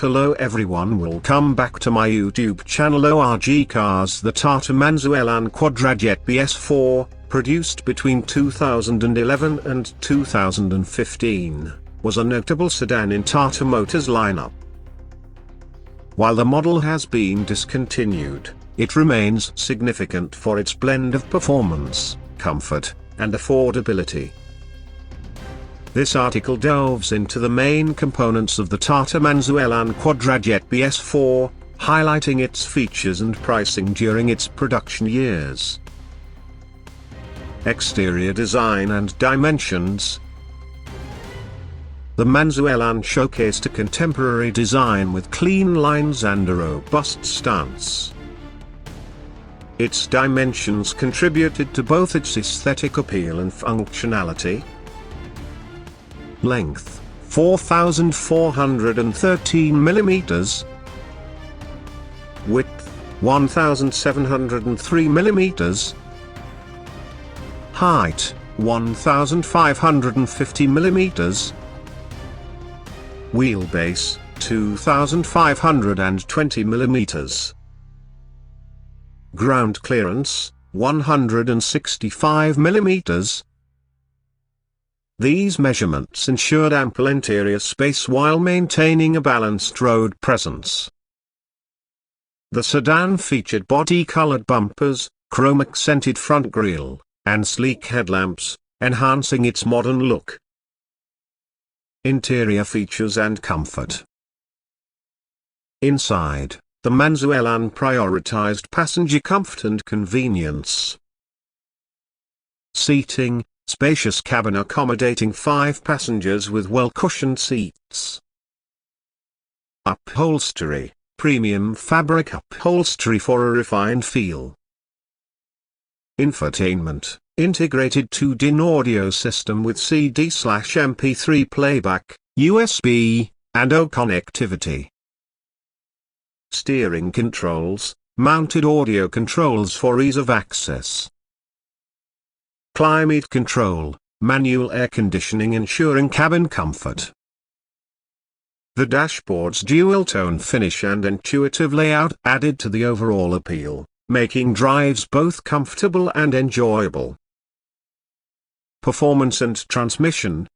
hello everyone, welcome back to my YouTube channel ORG Cars. The Tata Manza Elan Quadrajet BS4, produced between 2011 and 2015, was a notable sedan in Tata Motors lineup. While the model has been discontinued, it remains significant for its blend of performance, comfort, and affordability. This article delves into the main components of the Tata Manza Elan Quadrajet BS4, highlighting its features and pricing during its production years. Exterior design and dimensions. The Manza Elan showcased a contemporary design with clean lines and a robust stance. Its dimensions contributed to both its aesthetic appeal and functionality. Length, 4,413 mm. Width, 1,703 mm. Height, 1,550 mm. Wheelbase, 2,520 mm. Ground clearance, 165 mm. These measurements ensured ample interior space while maintaining a balanced road presence. The sedan featured body-colored bumpers, chrome-accented front grille, and sleek headlamps, enhancing its modern look. Interior features and comfort. Inside, the Manza Elan prioritized passenger comfort and convenience. Seating, spacious cabin accommodating 5 passengers with well-cushioned seats. Upholstery, premium fabric upholstery for a refined feel. Infotainment, integrated 2-DIN audio system with CD/MP3 playback, USB, and O connectivity. Steering controls, mounted audio controls for ease of access. Climate control, manual air conditioning ensuring cabin comfort. The dashboard's dual-tone finish and intuitive layout added to the overall appeal, making drives both comfortable and enjoyable. Performance and transmission.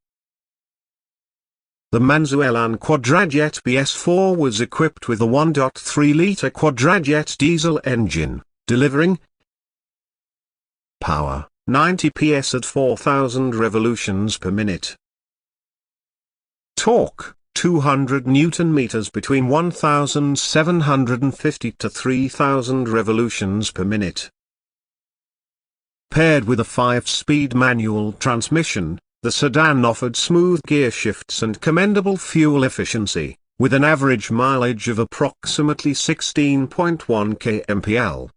The Manza Elan Quadrajet BS4 was equipped with a 1.3-litre Quadrajet diesel engine, delivering power, 90 PS at 4,000 revolutions per minute. Torque, 200 Nm between 1,750 to 3,000 revolutions per minute. Paired with a 5-speed manual transmission, the sedan offered smooth gear shifts and commendable fuel efficiency, with an average mileage of approximately 16.1 kmpl.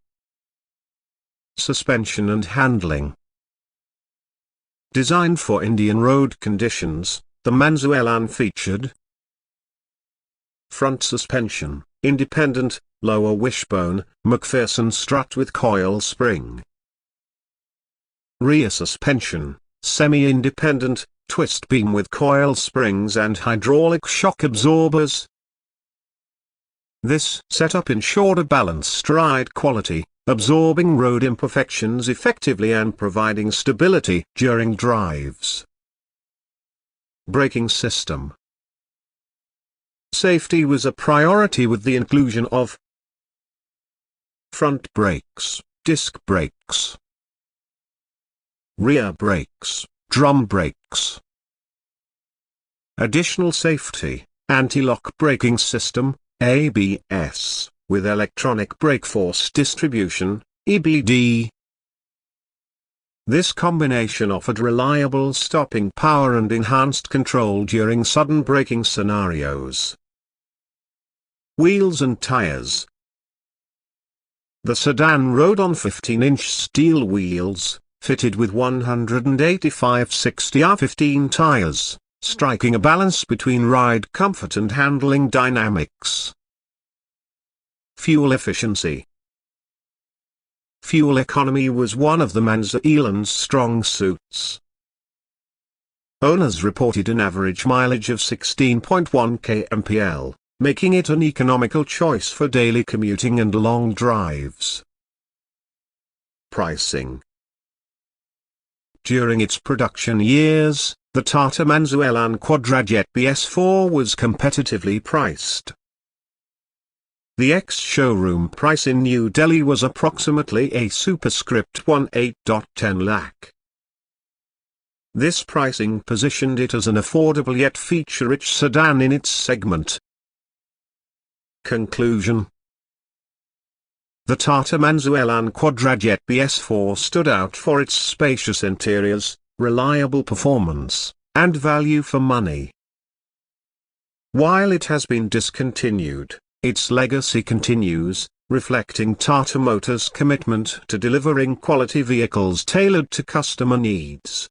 Suspension and handling. Designed for Indian road conditions, the Manza Elan featured front suspension, independent, lower wishbone, McPherson strut with coil spring. Rear suspension, semi-independent, twist beam with coil springs and hydraulic shock absorbers. This setup ensured a balanced ride quality, absorbing road imperfections effectively and providing stability during drives. Braking system. Safety was a priority with the inclusion of front brakes, disc brakes, rear brakes, drum brakes. Additional safety, anti-lock braking system, ABS, with electronic brake force distribution, EBD. This combination offered reliable stopping power and enhanced control during sudden braking scenarios. Wheels and tires. The sedan rode on 15-inch steel wheels, fitted with 185/60R15 tires, striking a balance between ride comfort and handling dynamics. Fuel efficiency. Fuel economy was one of the Manza Elan's strong suits. Owners reported an average mileage of 16.1 kmpl, making it an economical choice for daily commuting and long drives. Pricing. During its production years, the Tata Manza Elan Quadrajet BS4 was competitively priced. The ex-showroom price in New Delhi was approximately a superscript 18.10 lakh. This pricing positioned it as an affordable yet feature-rich sedan in its segment. Conclusion. The Tata Manza Elan Quadrajet BS4 stood out for its spacious interiors, reliable performance, and value for money. While it has been discontinued, its legacy continues, reflecting Tata Motors' commitment to delivering quality vehicles tailored to customer needs.